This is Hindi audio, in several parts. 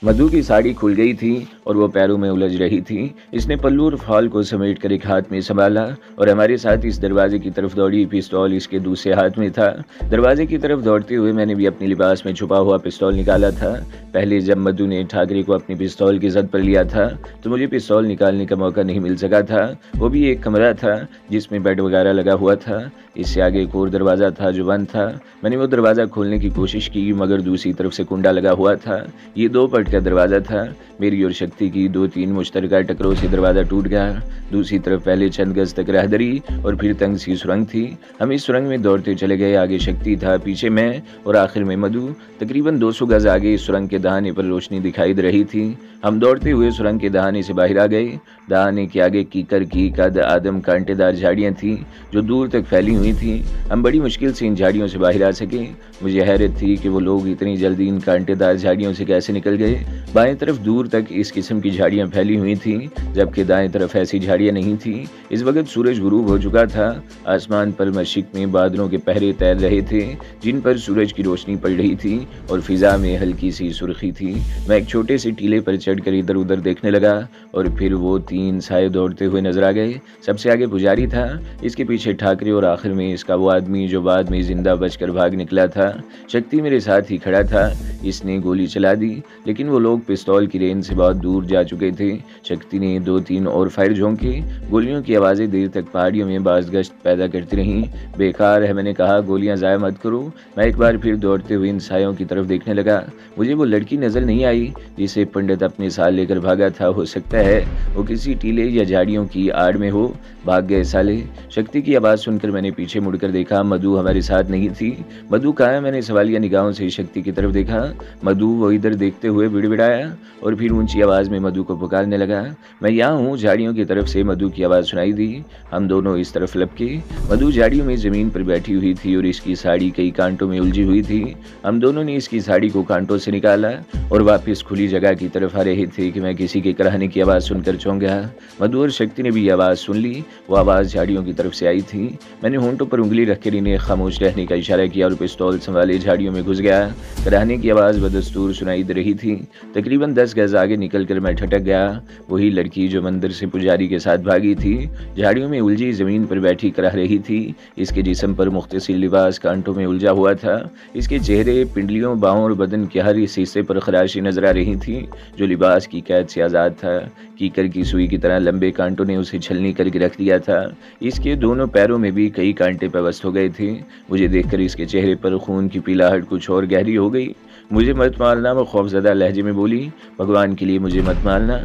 मधु की साड़ी खुल गई थी और वो पैरों में उलझ रही थी। इसने पल्लू और फॉल को समेट कर एक हाथ में संभाला और हमारे साथ इस दरवाजे की तरफ दौड़ी। पिस्तौल इसके दूसरे हाथ में था। दरवाजे की तरफ दौड़ते हुए मैंने भी अपने लिबास में छुपा हुआ पिस्तौल निकाला था। पहले जब मधु ने ठाकरे को अपनी पिस्तौल की जद पर लिया था तो मुझे पिस्तौल निकालने का मौका नहीं मिल सका था। वो भी एक कमरा था जिसमें बेड वगैरह लगा हुआ था। इससे आगे एक और दरवाज़ा था जो बंद था। मैंने वो दरवाज़ा खोलने की कोशिश की मगर दूसरी तरफ से कुंडा लगा हुआ था। ये 2 पट का दरवाज़ा था। मेरी और शक्ति की 2-3 मुश्तरका टकरों से दरवाज़ा टूट गया। दूसरी तरफ पहले चंद गज तक राहदरी और फिर तंग सी सुरंग थी। हम इस सुरंग में दौड़ते चले गए। आगे शक्ति था, पीछे मैं और आखिर में मधु। तकरीबन 200 गज आगे इस सुरंग के दहाने पर रोशनी दिखाई दे रही थी। हम दौड़ते हुए सुरंग के दहाने से बाहर आ गए। दहाने के आगे कीकर की कद आदम कांटेदार झाड़ियाँ थीं जो दूर तक फैली हुई थीं। हम बड़ी मुश्किल से इन झाड़ियों से बाहर आ सके। मुझे हैरत थी कि वो लोग इतनी जल्दी इन कांटेदार झाड़ियों से कैसे निकल गए। बाएं तरफ दूर तक इस किस्म की झाड़ियां फैली हुई थीं जबकि दाएं तरफ ऐसी झाड़ियां नहीं थीं। इस वक्त सूरज गुरूब हो चुका था। आसमान पर मशरिक में बादलों के पहरे तैर रहे थे जिन पर सूरज की रोशनी पड़ रही थी और फिजा में हल्की सी सुर्खी थी। मैं एक छोटे से टीले पर चढ़कर इधर उधर देखने लगा और फिर वो 3 साए दौड़ते हुए नजर आ गए। सबसे आगे पुजारी था, इसके पीछे ठाकरे और आखिर में इसका वो आदमी जो बाद में जिंदा बचकर भाग निकला था। शक्ति मेरे साथ ही खड़ा था। इसने गोली चला दी लेकिन वो लोग पिस्तौल की रेंज से बहुत दूर जा चुके थे। शक्ति ने 2-3 और फायर झोंके। गोलियों की आवाज़ें देर तक पहाड़ियों में बाज़गश्त पैदा करती रहीं। बेकार है, मैंने कहा, गोलियां ज़ाया मत करो। मैं एक बार फिर दौड़ते हुए इन सायों की तरफ देखने लगा। मुझे वो लड़की नज़र नहीं आई जिसे पंडित अपने साथ लेकर भागा था। हो सकता है वो किसी टीले या झाड़ियों की आड़ में हो। भाग गए साले। शक्ति की आवाज़ सुनकर मैंने पीछे मुड़कर देखा। मधु हमारे साथ नहीं थी। मधु कहाँ है? मैंने सवालिया निगाहों से शक्ति की तरफ देखा। मधु वो इधर देखते हुए बिड़बिड़ाया और फिर ऊंची आवाज़ में मधु को पुकारने लगा। मैं यहाँ हूँ। झाड़ियों की तरफ से मधु की आवाज़ सुनाई दी। हम दोनों इस तरफ लपके। मधु झाड़ियों में ज़मीन पर बैठी हुई थी और इसकी साड़ी कई कांटों में उलझी हुई थी। हम दोनों ने इसकी साड़ी को कांटों से निकाला और वापस खुली जगह की तरफ आ रहे थे कि मैं किसी के कराहने की आवाज़ सुनकर चौंक गया। मधु और शक्ति ने भी आवाज़ सुन ली। वो आवाज़ झाड़ियों की तरफ से आई थी। मैंने होंठों पर उंगली रखकर इन्हें खामोश रहने का इशारा किया और पिस्तौल संभाले झाड़ियों में घुस गया। कराहने की आवाज़ बदस्तूर सुनाई दे रही थी। तकरीबन 10 गज आगे निकलकर मैं ठटक गया। वही लड़की जो मंदिर से पुजारी के साथ भागी थी झाड़ियों में उलझी ज़मीन पर बैठी कराह रही थी। इसके जिस्म पर मुख्तसिर लिबास कांटों में उलझा हुआ था। इसके चेहरे, पिंडलियों, बाहों और बदन के हर इस हिस्से पर खराशी नजर आ रही थी जो लिबास की कैद से आज़ाद था। कीकर की सुई की तरह लंबे कांटों ने उसे छलनी करके रख दिया था। इसके दोनों पैरों में भी कई कांटे पेवस्त हो गए थे। मुझे देखकर इसके चेहरे पर खून की पीलाहट कुछ और गहरी हो गई। मुझे मत मारना, वो खौफजदा लहजे में बोली। भगवान के लिए मुझे मत मारना।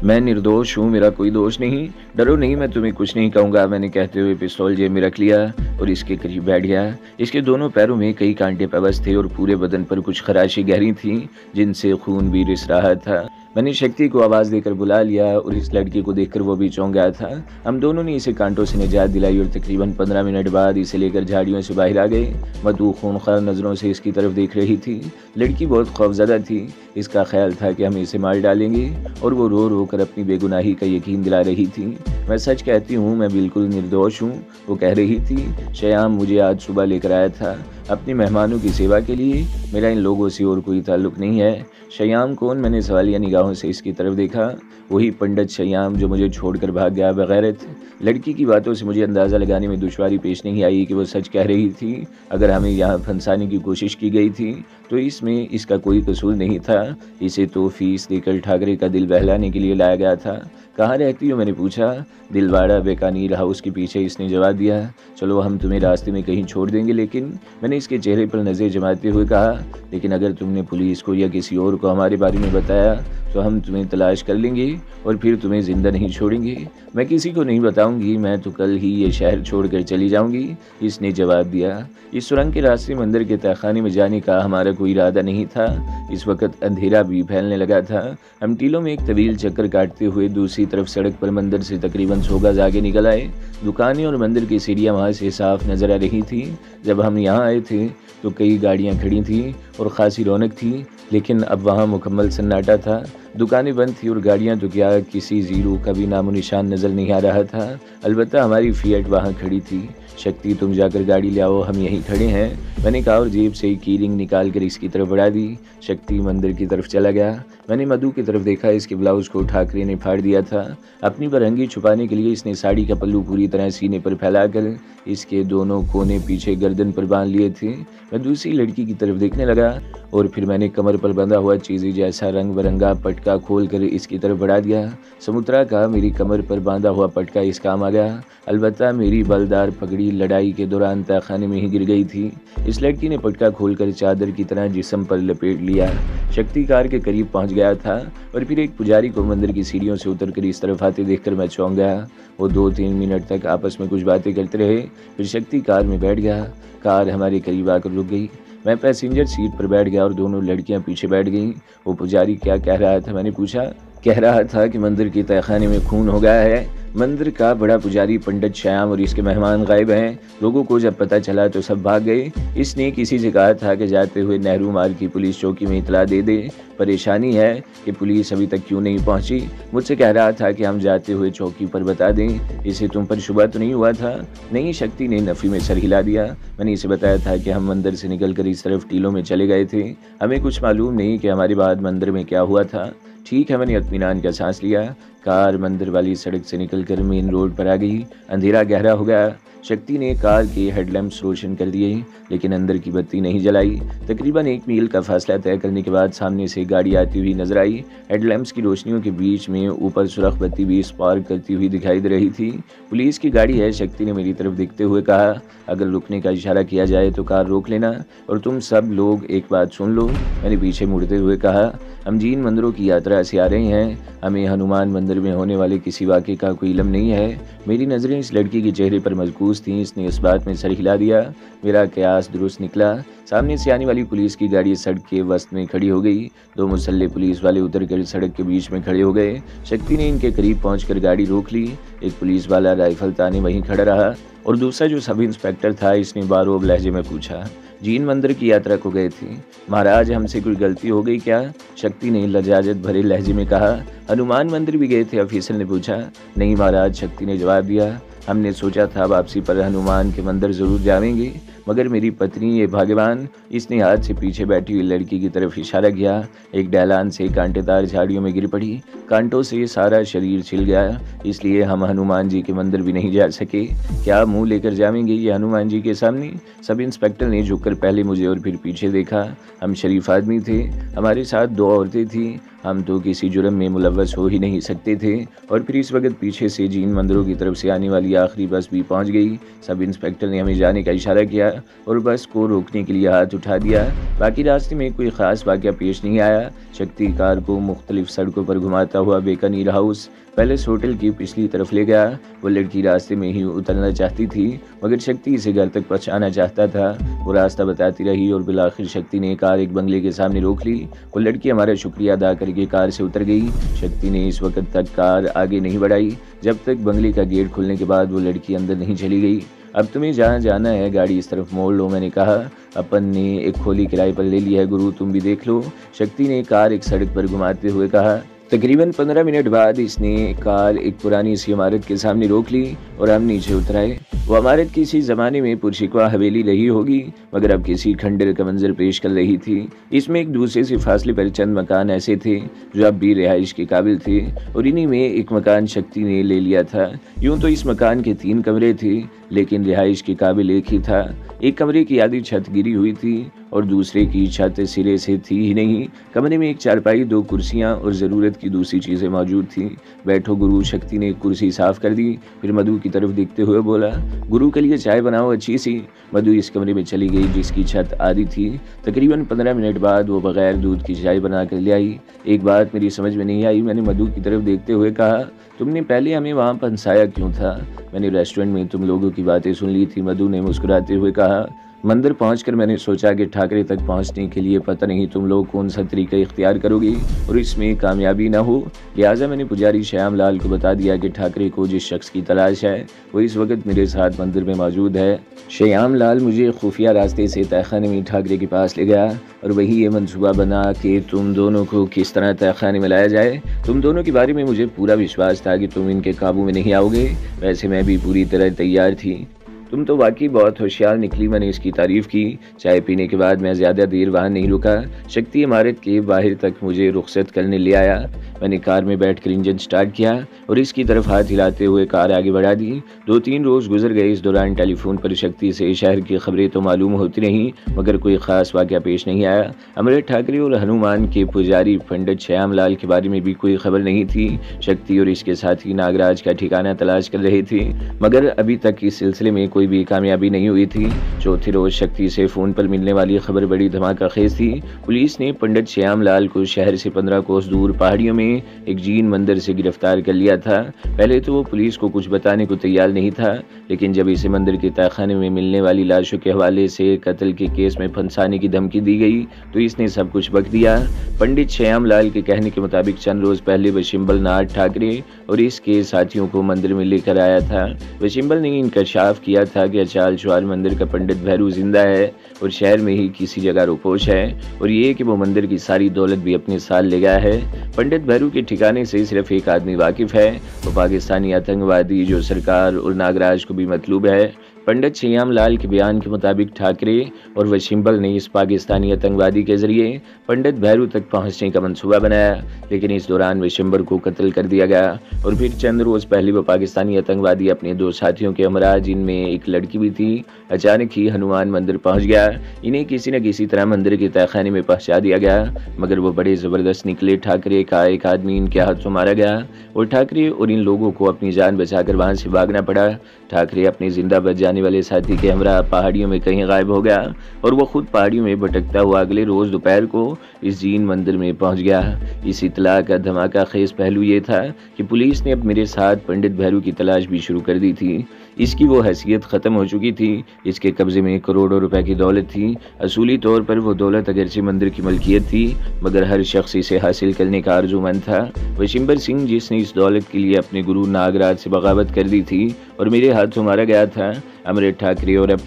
मैं निर्दोष हूँ, मेरा कोई दोष नहीं। डरो नहीं, मैं तुम्हें कुछ नहीं कहूँगा। मैंने कहते हुए पिस्तौल जेब में रख लिया और इसके करीब बैठ गया। इसके दोनों पैरों में कई कांटे पेवस्त थे और पूरे बदन पर कुछ खराशी गहरी थी जिनसे खून भी रिस रहा था। मैंने शक्ति को आवाज़ देकर बुला लिया और इस लड़की को देखकर वो भी चौंक गया था। हम दोनों ने इसे कांटों से निजात दिलाई और तकरीबन 15 मिनट बाद इसे लेकर झाड़ियों से बाहर आ गए। मधु खूनखार नज़रों से इसकी तरफ देख रही थी। लड़की बहुत खौफजदा थी। इसका ख्याल था कि हम इसे मार डालेंगे और वो रो रो कर अपनी बेगुनाही का यकीन दिला रही थी। मैं सच कहती हूँ, मैं बिल्कुल निर्दोष हूँ, वो कह रही थी। शयाम मुझे आज सुबह लेकर आया था अपने मेहमानों की सेवा के लिए। मेरा इन लोगों से और कोई ताल्लुक़ नहीं है। शयाम कौन? मैंने सवालिया निगाहों से इसकी तरफ देखा। वही पंडित शयाम जो मुझे छोड़कर भाग गया बगैरत। लड़की की बातों से मुझे अंदाज़ा लगाने में दुश्वारी पेश नहीं आई कि वो सच कह रही थी। अगर हमें यहाँ फंसाने की कोशिश की गई थी तो इसमें इसका कोई कसूर नहीं था। इसे तो फीस देकर ठाकरे का दिल बहलाने के लिए लाया गया था। कहाँ रहती हो? मैंने पूछा। दिलवाड़ा बीकानेर हाउस के पीछे, इसने जवाब दिया। चलो हम तुम्हें रास्ते में कहीं छोड़ देंगे, लेकिन मैंने इसके चेहरे पर नज़र जमाते हुए कहा, लेकिन अगर तुमने पुलिस को या किसी और को हमारे बारे में बताया तो हम तुम्हें तलाश कर लेंगे और फिर तुम्हें ज़िंदा नहीं छोड़ेंगे। मैं किसी को नहीं बताऊंगी, मैं तो कल ही ये शहर छोड़कर चली जाऊंगी, इसने जवाब दिया। इस सुरंग के रास्ते मंदिर के तहखाने में जाने का हमारा कोई इरादा नहीं था। इस वक्त अंधेरा भी फैलने लगा था। हम टीलों में एक तवील चक्कर काटते हुए दूसरी तरफ सड़क पर मंदिर से तकरीबन 100 गज आगे निकल आए। दुकानें और मंदिर की सीढ़ियाँ वहाँ से साफ नजर आ रही थी। जब हम यहाँ आए थे तो कई गाड़ियाँ खड़ी थीं और ख़ासी रौनक थी, लेकिन अब वहाँ मुकम्मल सन्नाटा था। दुकानें बंद थी और गाड़ियाँ तो क्या, किसी ज़ीरो का भी नामो निशान नज़र नहीं आ रहा था। अलबत्ता हमारी फिएट वहाँ खड़ी थी। शक्ति, तुम जाकर गाड़ी ले आओ, हम यहीं खड़े हैं, मैंने कहा और जेब से की रिंग निकाल कर इसकी तरफ बढ़ा दी। शक्ति मंदिर की तरफ चला गया। मैंने मधु की तरफ देखा। इसके ब्लाउज को ठाकरे ने फाड़ दिया था। अपनी बरहंगी छुपाने के लिए इसने साड़ी का पल्लू पूरी तरह सीने पर फैलाकर इसके दोनों कोने पीछे गर्दन पर बांध लिए थे। मैं दूसरी लड़की की तरफ देखने लगा और फिर मैंने कमर पर बंधा हुआ चीज़ी जैसा रंग बिरंगा पटका खोलकर इसकी तरफ बढ़ा दिया। समुद्रा का मेरी कमर पर बांधा हुआ पटका इस काम आ गया। अलबत्ता मेरी बलदार पगड़ी लड़ाई के दौरान तहखाने में ही गिर गई थी। इस लड़की ने पटका खोलकर चादर की तरह जिस्म पर लपेट लिया। शक्ति कार के करीब पहुंच गया था और फिर एक पुजारी को मंदिर की सीढ़ियों से उतरकर इस तरफ आते देखकर मैं चौंक गया। वो 2-3 मिनट तक आपस में कुछ बातें करते रहे। फिर शक्ति कार में बैठ गया। कार हमारे करीब आकर रुक गई। मैं पैसेंजर सीट पर बैठ गया और दोनों लड़कियां पीछे बैठ गईं। वो पुजारी क्या कह रहा था मैंने पूछा। कह रहा था कि मंदिर के तहखाने में खून हो गया है। मंदिर का बड़ा पुजारी पंडित श्याम और इसके मेहमान गायब हैं। लोगों को जब पता चला तो सब भाग गए। इसने किसी से कहा था कि जाते हुए नेहरू मार्ग की पुलिस चौकी में इतला दे दे। परेशानी है कि पुलिस अभी तक क्यों नहीं पहुंची। मुझसे कह रहा था कि हम जाते हुए चौकी पर बता दें। इसे तुम पर शुबा तो नहीं हुआ था? नहीं, शक्ति ने नफी में सर हिला दिया। मैंने इसे बताया था कि हम मंदिर से निकलकर इस तरफ टीलों में चले गए थे। हमें कुछ मालूम नहीं कि हमारे बाद मंदिर में क्या हुआ था। ठीक है, मैंने इत्मीनान का सांस लिया। कार मंदिर वाली सड़क से निकलकर मेन रोड पर आ गई। अंधेरा गहरा हो गया। शक्ति ने कार के हेडलैम्प्स रोशन कर दिए लेकिन अंदर की बत्ती नहीं जलाई। तकरीबन 1 मील का फासला तय करने के बाद सामने से गाड़ी आती हुई नजर आई। हेडलैम्प्स की रोशनियों के बीच में ऊपर सुरख बत्ती भी स्पार्क करती हुई दिखाई दे रही थी। पुलिस की गाड़ी है, शक्ति ने मेरी तरफ देखते हुए कहा। अगर रुकने का इशारा किया जाए तो कार रोक लेना। और तुम सब लोग एक बात सुन लो, मैंने पीछे मुड़ते हुए कहा। हम जिन मंदिरों की यात्रा से आ रहे हैं, हमें हनुमान मंदिर में होने वाले किसी वाक़े का कोई इल्म नहीं है। मेरी नज़रें इस लड़की के चेहरे पर मजबूत थीं। इसने इस बात में सर हिला दिया। मेरा कयास दुरुस्त निकला। सामने से आने वाली पुलिस की गाड़ी सड़क के वस्त में खड़ी हो गई। 2 मुसल्ले पुलिस वाले उतरकर सड़क के बीच में खड़े हो गए। शक्ति ने इनके करीब पहुंचकर गाड़ी रोक ली। एक पुलिस वाला राइफल ताने वहीं खड़ा रहा और दूसरा जो सब इंस्पेक्टर था इसने बारोब लहजे में पूछा, जीन मंदिर की यात्रा को गए थे, महाराज हमसे कोई गलती हो गई क्या? शक्ति ने लजाजत भरे लहजे में कहा। हनुमान मंदिर भी गए थे? ऑफिसर ने पूछा। नहीं महाराज, शक्ति ने जवाब दिया। हमने सोचा था वापसी पर हनुमान के मंदिर जरूर जाएंगे, मगर मेरी पत्नी ये भाग्यवान, इसने हाथ से पीछे बैठी हुई लड़की की तरफ इशारा किया। एक ढलान से कांटेदार झाड़ियों में गिर पड़ी। कांटों से सारा शरीर छिल गया, इसलिए हम हनुमान जी के मंदिर भी नहीं जा सके। क्या मुंह लेकर जाएंगे ये हनुमान जी के सामने? सब इंस्पेक्टर ने झुककर पहले मुझे और फिर पीछे देखा। हम शरीफ आदमी थे, हमारे साथ 2 औरतें थीं। हम तो किसी जुर्म में मुलव्वस हो ही नहीं सकते थे। और फिर इस वक्त पीछे से जिन मंदिरों की तरफ से आने वाली आखिरी बस भी पहुंच गई। सब इंस्पेक्टर ने हमें जाने का इशारा किया और बस को रोकने के लिए हाथ उठा दिया। बाकी रास्ते में कोई ख़ास वाक़या पेश नहीं आया। शक्ति कार को मुख्तलिफ सड़कों पर घुमाता हुआ बीकानेर हाउस पैलेस होटल की पिछली तरफ ले गया। वो लड़की रास्ते में ही उतरना चाहती थी, मगर शक्ति इसे घर तक पहुंचाना चाहता था। वो रास्ता बताती रही और बिलाखिर शक्ति ने कार एक बंगले के सामने रोक ली। वो लड़की हमारा शुक्रिया अदा करके कार से उतर गई। शक्ति ने इस वक्त तक कार आगे नहीं बढ़ाई जब तक बंगले का गेट खुलने के बाद वो लड़की अंदर नहीं चली गई। अब तुम्हें जहाँ जाना है गाड़ी इस तरफ मोड़ लो, मैंने कहा। अपन ने एक खोली किराए पर ले लिया है गुरु, तुम भी देख लो। शक्ति ने कार एक सड़क पर घुमाते हुए कहा। तकरीबन 15 मिनट बाद इसने कार एक पुरानी सी इमारत के सामने रोक ली और हम नीचे उतराए। वो इमारत किसी ज़माने में पुरशिकवा हवेली रही होगी, मगर अब किसी खंडर का मंजर पेश कर रही थी। इसमें एक दूसरे से फासले पर चंद मकान ऐसे थे जो अब भी रिहाइश के काबिल थे, और इन्हीं में एक मकान शक्ति ने ले लिया था। यूँ तो इस मकान के 3 कमरे थे, लेकिन रिहाइश के काबिल एक ही था। एक कमरे की आधी छत गिरी हुई थी और दूसरे की छत सिरे से थी ही नहीं। कमरे में एक चारपाई, 2 कुर्सियां और ज़रूरत की दूसरी चीज़ें मौजूद थीं। बैठो गुरु, शक्ति ने एक कुर्सी साफ कर दी, फिर मधु की तरफ देखते हुए बोला, गुरु के लिए चाय बनाओ अच्छी सी। मधु इस कमरे में चली गई जिसकी छत आधी थी। तकरीबन 15 मिनट बाद वो बगैर दूध की चाय बना कर ले आई। एक बात मेरी समझ में नहीं आई, मैंने मधु की तरफ देखते हुए कहा, तुमने पहले हमें वहाँ पहुंचाया क्यों था? मैंने रेस्टोरेंट में तुम लोगों की बातें सुन ली थी। मधु ने मुस्कुराते हुए कहा। मंदिर पहुंचकर मैंने सोचा कि ठाकरे तक पहुंचने के लिए पता नहीं तुम लोग कौन सा तरीका इख्तियार करोगे और इसमें कामयाबी ना हो, लिहाजा मैंने पुजारी श्याम लाल को बता दिया कि ठाकरे को जिस शख्स की तलाश है वो इस वक्त मेरे साथ मंदिर में मौजूद है। श्याम लाल मुझे खुफिया रास्ते से तहखाने में ठाकरे के पास ले गया और वही ये मंसूबा बना कि तुम दोनों को किस तरह तहखाने में लाया जाए। तुम दोनों के बारे में मुझे पूरा विश्वास था कि तुम इनके काबू में नहीं आओगे। वैसे मैं भी पूरी तरह तैयार थी। तुम तो वाकई बहुत होशियार निकली। मैंने इसकी तारीफ की। चाय पीने के बाद मैं ज़्यादा देर वहाँ नहीं रुका। शक्ति इमारत के बाहर तक मुझे रुखसत करने ले आया। मैंने कार में बैठकर इंजन स्टार्ट किया और इसकी तरफ हाथ हिलाते हुए कार आगे बढ़ा दी। 2-3 रोज़ गुजर गए। इस दौरान टेलीफोन पर शक्ति से शहर की खबरें तो मालूम होती रहीं, मगर कोई ख़ास वाक़या पेश नहीं आया। अमृत ठाकरे और हनुमान के पुजारी पंडित श्यामलाल के बारे में भी कोई खबर नहीं थी। शक्ति और इसके साथी नागराज का ठिकाना तलाश कर रहे थे, मगर अभी तक इस सिलसिले में कोई भी कामयाबी नहीं हुई थी। चौथी रोज शक्ति से फ़ोन पर मिलने वाली खबर बड़ी धमाकाखेज थी। पुलिस ने पंडित श्यामलाल को शहर से 15 कोस दूर पहाड़ियों में एक जीन मंदिर से गिरफ्तार कर लिया था। पहले तो वो पुलिस को कुछ बताने को तैयार नहीं था, लेकिन जब इसे मंदिर के तहखाने में मिलने वाली लाशों के हवाले से कत्ल के केस में फंसाने की धमकी दी गई तो इसने सब कुछ बक दिया। पंडित श्यामलाल के कहने के मुताबिक चंद रोज पहले वशिम्बल नाथ ठाकरे और इसके साथियों को मंदिर में लेकर आया था। वशिम्बल ने इंकशाफ किया था कि अचाल चुआल मंदिर का पंडित भैरू जिंदा है और शहर में ही किसी जगह रुपोश है, और ये कि वो मंदिर की सारी दौलत भी अपने साथ ले गया है। पंडित भैरू के ठिकाने से सिर्फ एक आदमी वाकिफ है, वो पाकिस्तानी आतंकवादी जो सरकार और नागराज को भी मतलूब है। पंडित श्यामलाल के बयान के मुताबिक ठाकरे और वशिम्बल ने इस पाकिस्तानी आतंकवादी के जरिए पंडित भैरू तक पहुंचने का मंसूबा बनाया, लेकिन इस दौरान वशिम्बल को कत्ल कर दिया गया। और फिर चंद रोज पहले वो पाकिस्तानी आतंकवादी अपने 2 साथियों के हमरा, जिनमें एक लड़की भी थी, अचानक ही हनुमान मंदिर पहुंच गया। इन्हें किसी न किसी तरह मंदिर के तहखाने में पहुंचा दिया गया, मगर वो बड़े ज़बरदस्त निकले। ठाकरे का एक आदमी इनके हाथों मारा गया और ठाकरे और इन लोगों को अपनी जान बचाकर वहां से भागना पड़ा। ठाकरे अपने जिंदा बच जाने वाले साथी के हमरा पहाड़ियों में कहीं गायब हो गया और वो खुद पहाड़ियों में भटकता हुआ अगले रोज दोपहर को इस जीन मंदिर में पहुंच गया। इस इतला का धमाका खेज पहलू ये था कि पुलिस ने अब मेरे साथ पंडित भैरू की तलाश भी शुरू कर दी थी। इसकी वो हैसियत ख़त्म हो चुकी थी। इसके कब्जे में करोड़ों रुपए की दौलत थी। असूली तौर पर वो दौलत अगरचे मंदिर की मलकियत थी, मगर हर शख्स इसे हासिल करने का आरजूमंद था। वशिम्बर सिंह, जिसने इस दौलत के लिए अपने गुरु नागराज से बगावत कर दी थी और मेरे हाथों मारा गया था। अमृत ठाकरे और अब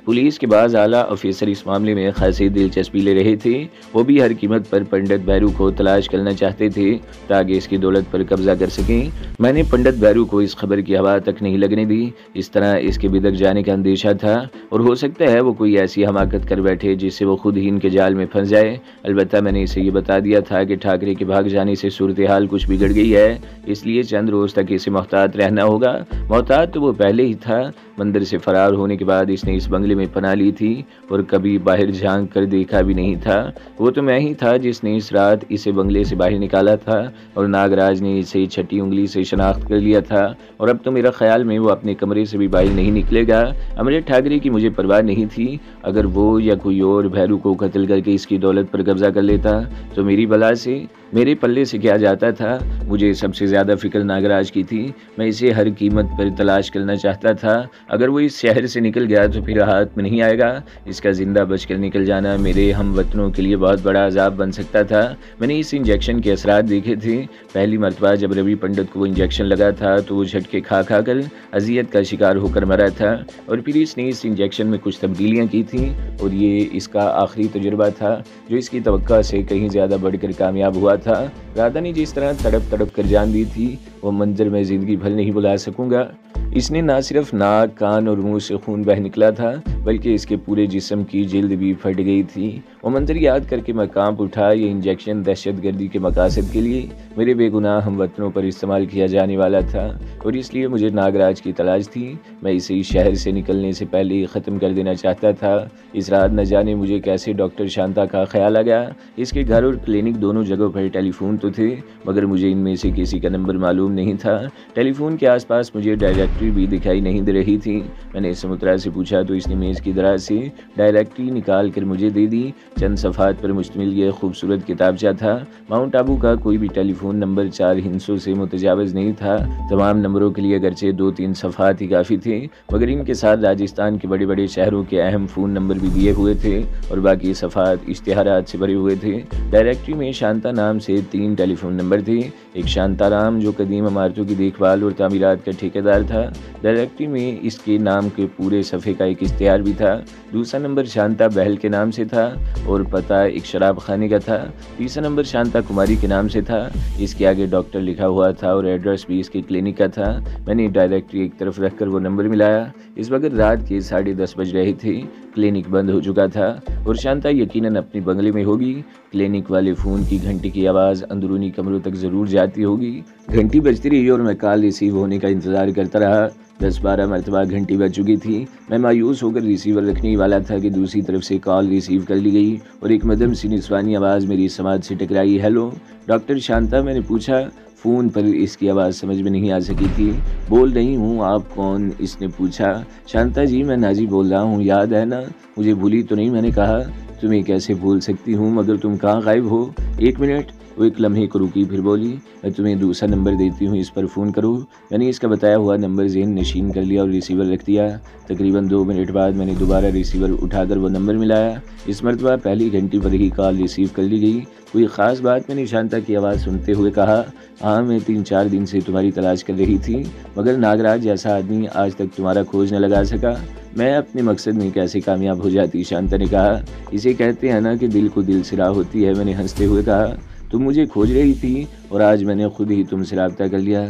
पुलिस के बाद आला ऑफिसर इस मामले में खासी दिलचस्पी ले रहे थे। वो भी हर कीमत पर पंडित भैरू को तलाश करना चाहते थे ताकि इसकी दौलत पर कब्जा कर सकें। मैंने पंडित भैरू को इस खबर की हवा तक नहीं लगने दी। इस तरह इसके बिदक जाने का अंदेशा था और हो सकता है वो कोई ऐसी हमाकत कर बैठे जिससे वो खुद ही इनके जाल में फंस जाए। अलबत्ता मैंने इसे ये बता दिया था कि ठाकरे के भाग जाने से सूरत हाल कुछ बिगड़ गई है, इसलिए चंद रोज तक इसे मोहतात रहना होगा। मोहतात तो वो पहले ही था। मंदिर से फरार होने के बाद इसने इस बंगले में पनाह ली थी और कभी बाहर झांक कर देखा भी नहीं था। वो तो मैं ही था जिसने इस रात इसे बंगले से बाहर निकाला था और नागराज ने इसे छठी उंगली से शनाख्त कर लिया था, और अब तो मेरा ख्याल में वो अपने कमरे से भी बाहर नहीं निकलेगा। अमृत ठाकरे की मुझे परवाह नहीं थी। अगर वो या कोई और भैरू को कत्ल करके इसकी दौलत पर कब्जा कर लेता तो मेरी बला से मेरे पल्ले से क्या जाता था। मुझे सबसे ज़्यादा फिक्र नागराज की थी। मैं इसे हर कीमत पर तलाश करना चाहता था। अगर वो इस शहर से निकल गया तो फिर हाथ में नहीं आएगा। इसका जिंदा बचकर निकल जाना मेरे हमवतनों के लिए बहुत बड़ा अजाब बन सकता था। मैंने इस इंजेक्शन के असरात देखे थे। पहली मरतबा जब रवि पंडित को वो इंजेक्शन लगा था तो वो झटके खा कर अजियत का शिकार होकर मरा था, और फिर इसने इस इंजेक्शन में कुछ तब्दीलियाँ की थी और ये इसका आखिरी तजुर्बा था जो इसकी तवक्का से कहीं ज़्यादा बढ़कर कामयाब हुआ था। राधा ने जिस तरह तड़प कर जान दी थी वो मंजर में ज़िंदगी भर नहीं भुला सकूंगा। इसने ना सिर्फ नाक, कान और मुंह से खून बह निकला था, बल्कि इसके पूरे जिस्म की जिल्द भी फट गई थी। वो मंजर याद करके मैं कांप उठा। ये इंजेक्शन दहशतगर्दी के मकासद के लिए मेरे बेगुनाह हमवतनों पर इस्तेमाल किया जाने वाला था, और इसलिए मुझे नागराज की तलाश थी। मैं इसे इस शहर से निकलने से पहले ही ख़त्म कर देना चाहता था। इस रात न जाने मुझे कैसे डॉक्टर शांता का ख्याल आ गया। इसके घर और क्लिनिक दोनों जगहों पर टेलीफोन तो थे, मगर मुझे इनमें से किसी का नंबर मालूम नहीं था। टेलीफोन के आसपास मुझे डायरेक्टरी भी दिखाई नहीं दे रही थी। मैंने समुद्रा से पूछा तो इसने मेज़ की दराज से डायरेक्टरी निकाल कर मुझे दे दी। चंद सफ़ात पर मुश्तमिल यह खूबसूरत किताबचा था। माउंट आबू का कोई भी टेलीफोन नंबर 4 हिंसों से मुतजावज़ नहीं था। तमाम नंबरों के लिए अगरचे 2-3 सफ़ात ही काफ़ी थे, मगर इनके साथ राजस्थान के बड़े बड़े शहरों के अहम फ़ोन नंबर भी दिए हुए थे और बाकी सफ़ात इश्तिहारात से भरे हुए थे। डायरेक्टरी में शांता नाम से 3 टेलीफोन नंबर थे। एक शांताराम जो कदीम इमारतों की देखभाल और तामीरात का ठेकेदार था, डायरेक्टरी में इसके नाम के पूरे सफ़े का एक इश्तिहार भी था। दूसरा नंबर शांता बहल के नाम से था और पता एक शराब खाने का था। तीसरा नंबर शांता कुमारी के नाम से था। इसके आगे डॉक्टर लिखा हुआ था और एड्रेस भी इसके क्लिनिक का था। मैंने डायरेक्टरी एक तरफ रखकर वो नंबर मिलाया। इस वक्त रात के 10:30 बज रहे थे। क्लिनिक बंद हो चुका था और शांता यकीनन अपने बंगले में होगी। क्लिनिक वाले फ़ोन की घंटी की आवाज़ अंदरूनी कमरों तक ज़रूर जाती होगी। घंटी बजती रही और मैं कॉल रिसीव होने का इंतज़ार करता रहा। 10-12 मरतबा घंटी बज चुकी थी। मैं मायूस होकर रिसीवर रखने ही वाला था कि दूसरी तरफ से कॉल रिसीव कर ली गई और एक मध्यम सी निस्वानी आवाज़ मेरी समाज से टकराई। हेलो डॉक्टर शांता, मैंने पूछा। फ़ोन पर इसकी आवाज़ समझ में नहीं आ सकी थी। बोल रही हूँ, आप कौन? इसने पूछा। शांता जी, मैं नाजी बोल रहा हूँ, याद है ना? मुझे भूली तो नहीं? मैंने कहा। तुम्हें कैसे भूल सकती हूँ, मगर तुम कहाँ गायब हो? 1 मिनट। वो एक लम्हे को रुकी, फिर बोली, मैं तुम्हें दूसरा नंबर देती हूँ, इस पर फ़ोन करो। मैंने इसका बताया हुआ नंबर ज़हन नशीन कर लिया और रिसीवर रख दिया। तकरीबन 2 मिनट बाद मैंने दोबारा रिसीवर उठाकर वो नंबर मिलाया। इस मरतबा पहली घंटी पर ही कॉल रिसीव कर ली गई। कोई ख़ास बात? मैंने शांता की आवाज़ सुनते हुए कहा। हाँ, मैं 3-4 दिन से तुम्हारी तलाश कर रही थी, मगर नागराज जैसा आदमी आज तक तुम्हारा खोज न लगा सका। मैं अपने मकसद में कैसे कामयाब हो जाती? शांता ने कहा। इसे कहते हैं ना कि दिल को दिल से राह होती है। मैंने हंसते हुए कहा। तुम मुझे खोज रही थी और आज मैंने खुद ही तुमसे राब्ता कर लिया।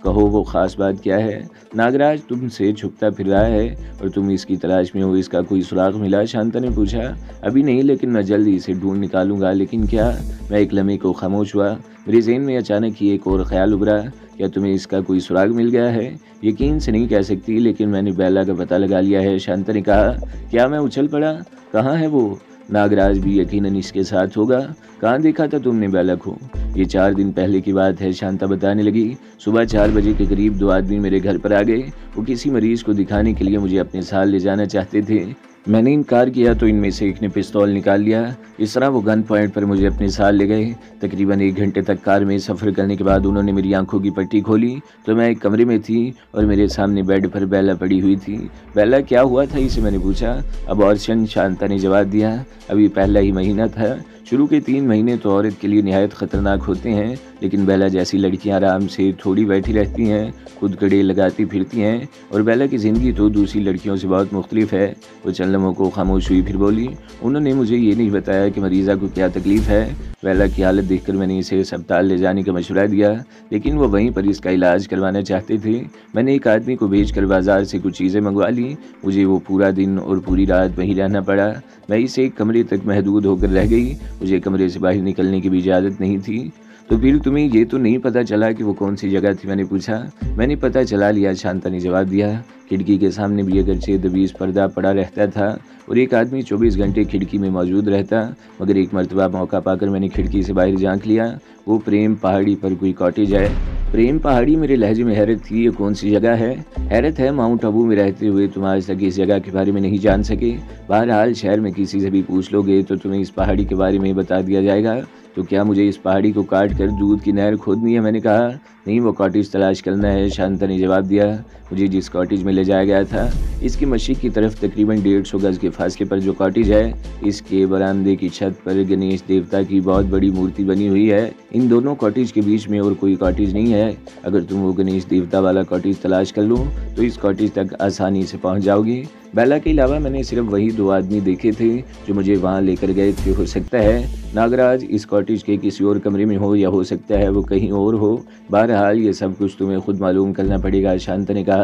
कहो, वो ख़ास बात क्या है? नागराज तुमसे छुपता फिर रहा है और तुम इसकी तलाश में हो। इसका कोई सुराग मिला? शांता ने पूछा। अभी नहीं, लेकिन मैं जल्दी इसे ढूंढ निकालूंगा। लेकिन क्या? मैं एक लम्हे को खामोश हुआ। मेरे ज़हन में अचानक ही एक और ख्याल उभरा। क्या तुम्हें इसका कोई सुराग मिल गया है? यकीन से नहीं कह सकती, लेकिन मैंने बेला का पता लगा लिया है। शांता ने कहा। क्या? मैं उछल पड़ा। कहाँ है वो? नागराज भी यकीनन इसके साथ होगा। कहाँ देखा था तुमने बेला को? ये 4 दिन पहले की बात है, शांता बताने लगी। सुबह 4 बजे के करीब 2 आदमी मेरे घर पर आ गए। वो किसी मरीज़ को दिखाने के लिए मुझे अपने साथ ले जाना चाहते थे। मैंने इनकार किया तो इनमें से एक ने पिस्तौल निकाल लिया। इस तरह वो गन पॉइंट पर मुझे अपने साथ ले गए। तकरीबन 1 घंटे तक कार में सफ़र करने के बाद उन्होंने मेरी आंखों की पट्टी खोली तो मैं एक कमरे में थी और मेरे सामने बेड पर बेला पड़ी हुई थी। बेला क्या हुआ था, इसे मैंने पूछा। अबॉर्शन, शांता ने जवाब दिया। अभी पहला ही महीना था। शुरू के 3 महीने तो औरत के लिए निहायत ख़तरनाक होते हैं, लेकिन बेला जैसी लड़कियां आराम से थोड़ी बैठी रहती हैं, खुद कड़े लगाती फिरती हैं। और बेला की ज़िंदगी तो दूसरी लड़कियों से बहुत मुख्तलिफ है। वो चंद लम्हों को खामोश हुई, फिर बोली। उन्होंने मुझे ये नहीं बताया कि मरीज़ा को क्या तकलीफ़ है। बेला की हालत देखकर मैंने इसे अस्पताल ले जाने का मशवरा दिया, लेकिन वो वहीं पर इसका इलाज करवाना चाहते थे। मैंने एक आदमी को भेजकर बाज़ार से कुछ चीज़ें मंगवा ली। मुझे वो पूरा दिन और पूरी रात वहीं रहना पड़ा। मैं इसे एक कमरे तक महदूद होकर रह गई। मुझे कमरे से बाहर निकलने की भी इजाज़त नहीं थी। तो फिर तुम्हें ये तो नहीं पता चला कि वो कौन सी जगह थी? मैंने पूछा। मैंने पता चला लिया, शांता ने जवाब दिया। खिड़की के सामने भी अगरचे दबीज़ पर्दा पड़ा रहता था और एक आदमी 24 घंटे खिड़की में मौजूद रहता, मगर एक मरतबा मौका पाकर मैंने खिड़की से बाहर झांक लिया। वो प्रेम पहाड़ी पर कोई कॉटेज है। प्रेम पहाड़ी? मेरे लहजे में हैरत थी। ये कौन सी जगह है? हैरत है, माउंट आबू में रहते हुए तुम आज तक इस जगह के बारे में नहीं जान सके। बहरहाल शहर में किसी से भी पूछ लोगे तो तुम्हें इस पहाड़ी के बारे में बता दिया जाएगा। तो क्या मुझे इस पहाड़ी को काट कर दूध की नहर खोदनी है? मैंने कहा। नहीं, वो कॉटेज तलाश करना है, शांता ने जवाब दिया। मुझे जिस कॉटेज में ले जाया गया था, इसके मशरिक़ की तरफ तकरीबन 150 गज़ के फासले पर जो कॉटेज है, इसके बरामदे की छत पर गणेश देवता की बहुत बड़ी मूर्ति बनी हुई है। इन दोनों कॉटेज के बीच में और कोई कॉटेज नहीं है। अगर तुम वो गणेश देवता वाला कॉटेज तलाश कर लो तो इस कॉटेज तक आसानी से पहुंच जाओगे। बेला के अलावा मैंने सिर्फ वही 2 आदमी देखे थे जो मुझे वहां लेकर गए थे। हो सकता है नागराज इस कॉटेज के किसी और कमरे में हो, या हो सकता है वो कहीं और हो। बहरहाल ये सब कुछ तुम्हें खुद मालूम करना पड़ेगा। शांता ने कहा।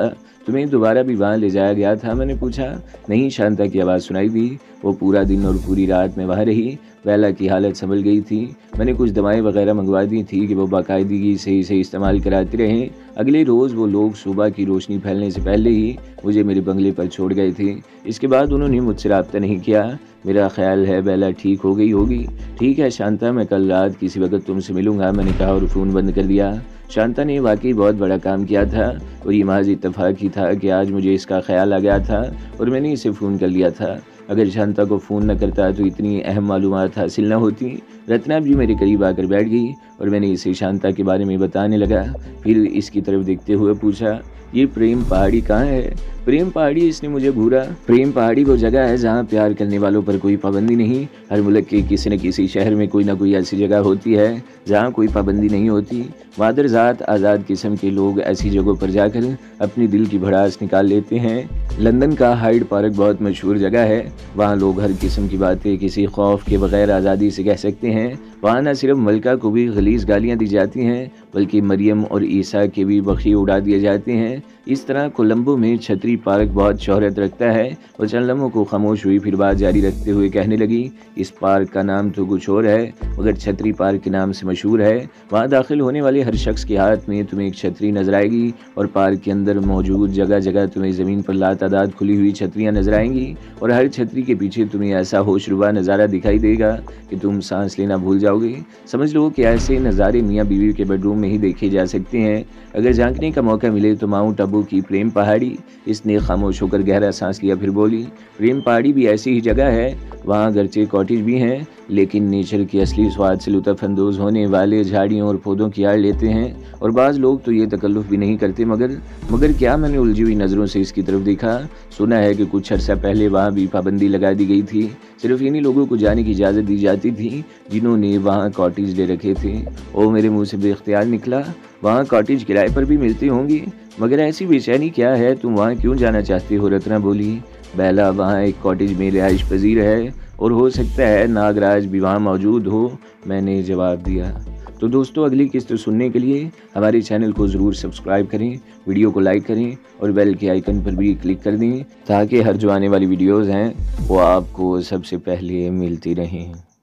तुम्हें दोबारा भी वहाँ ले जाया गया था? मैंने पूछा। नहीं, शांता की आवाज़ सुनाई दी। वो पूरा दिन और पूरी रात में वहाँ रही। बेला की हालत संभल गई थी। मैंने कुछ दवाएं वगैरह मंगवा दी थी कि वो बाकायदगी से इसे इस्तेमाल कराते रहें। अगले रोज़ वो लोग सुबह की रोशनी फैलने से पहले ही मुझे मेरे बंगले पर छोड़ गए थे। इसके बाद उन्होंने मुझसे रब्ता नहीं किया। मेरा ख्याल है बेला ठीक हो गई होगी। ठीक है शांता, मैं कल रात किसी वक्त तुमसे मिलूंगा, मैंने कहा और फ़ोन बंद कर दिया। शांता ने वाकई बहुत बड़ा काम किया था और ये महज इत्तेफाक ही था कि आज मुझे इसका ख्याल आ गया था और मैंने इसे फ़ोन कर लिया था। अगर शांता को फ़ोन न करता तो इतनी अहम मालूमात हासिल न होती। रत्ना भी मेरे करीब आकर बैठ गई और मैंने इसे शांता के बारे में बताने लगा। फिर इसकी तरफ देखते हुए पूछा, ये प्रेम पहाड़ी कहाँ है? प्रेम पहाड़ी इसने मुझे घूरा। प्रेम पहाड़ी वो जगह है जहाँ प्यार करने वालों पर कोई पाबंदी नहीं। हर मुल्क के किसी न किसी शहर में कोई ना कोई ऐसी जगह होती है जहाँ कोई पाबंदी नहीं होती। मादर ज़ात आज़ाद किस्म के लोग ऐसी जगहों पर जाकर अपनी दिल की भड़ास निकाल लेते हैं। लंदन का हाइड पार्क बहुत मशहूर जगह है। वहाँ लोग हर किस्म की बातें किसी खौफ के बगैर आज़ादी से कह सकते हैं। वहाँ न सिर्फ मलका को भी गलीज़ गालियाँ दी जाती हैं बल्कि मरियम और ईसा के भी बखिए उड़ा दिए जाते हैं। इस तरह कोलंबो में छतरी पार्क बहुत शोहरत रखता है। और चंद लम्हों को खामोश हुई, फिर बात जारी रखते हुए कहने लगी, इस पार्क का नाम तो कुछ और है मगर छतरी पार्क के नाम से मशहूर है। वहाँ दाखिल होने वाले हर शख्स के हाथ में तुम्हें एक छतरी नजर आएगी और पार्क के अंदर मौजूद जगह जगह तुम्हें ज़मीन पर लातादाद खुली हुई छतरियाँ नजर आएंगी और हर छतरी के पीछे तुम्हें ऐसा होशरुबा नज़ारा दिखाई देगा कि तुम सांस लेना भूल जाओगे। समझ लो कि ऐसे नज़ारे मियाँ बीवी के बेडरूम में ही देखे जा सकते हैं। अगर झांकने का मौका मिले तो माउंट आबू की प्रेम पहाड़ी। इसने खामोश होकर गहरा सांस लिया, फिर बोली, प्रेम पहाड़ी भी ऐसी ही जगह है। वहाँ अगरचे कॉटेज भी हैं लेकिन नेचर के असली स्वाद से लुत्फ़अंदोज़ होने वाले झाड़ियों और पौधों की आड़ लेते हैं। और बाज़ लोग तो ये तकल्लुफ़ भी नहीं करते। मगर क्या मैंने उलझी हुई नज़रों से इसकी तरफ देखा। सुना है कि कुछ अर्सा पहले वहाँ भी पाबंदी लगा दी गई थी। सिर्फ इन्हीं लोगों को जाने की इजाज़त दी जाती थी जिन्होंने वहाँ कॉटेज ले रखे थे। ओ मेरे मुँह से बेख्तियार निकला, वहाँ कॉटेज किराए पर भी मिलती होंगी। मगर ऐसी बेचैनी क्या है, तुम वहाँ क्यों जाना चाहती हो? रत्ना बोली, बेला वहाँ एक कॉटेज में रिहाइश पजीर है और हो सकता है नागराज भी वहाँ मौजूद हो, मैंने जवाब दिया। तो दोस्तों, अगली किस्त सुनने के लिए हमारे चैनल को ज़रूर सब्सक्राइब करें, वीडियो को लाइक करें और बेल के आइकन पर भी क्लिक कर दें ताकि हर जो आने वाली वीडियोज़ हैं वो आपको सबसे पहले मिलती रहें।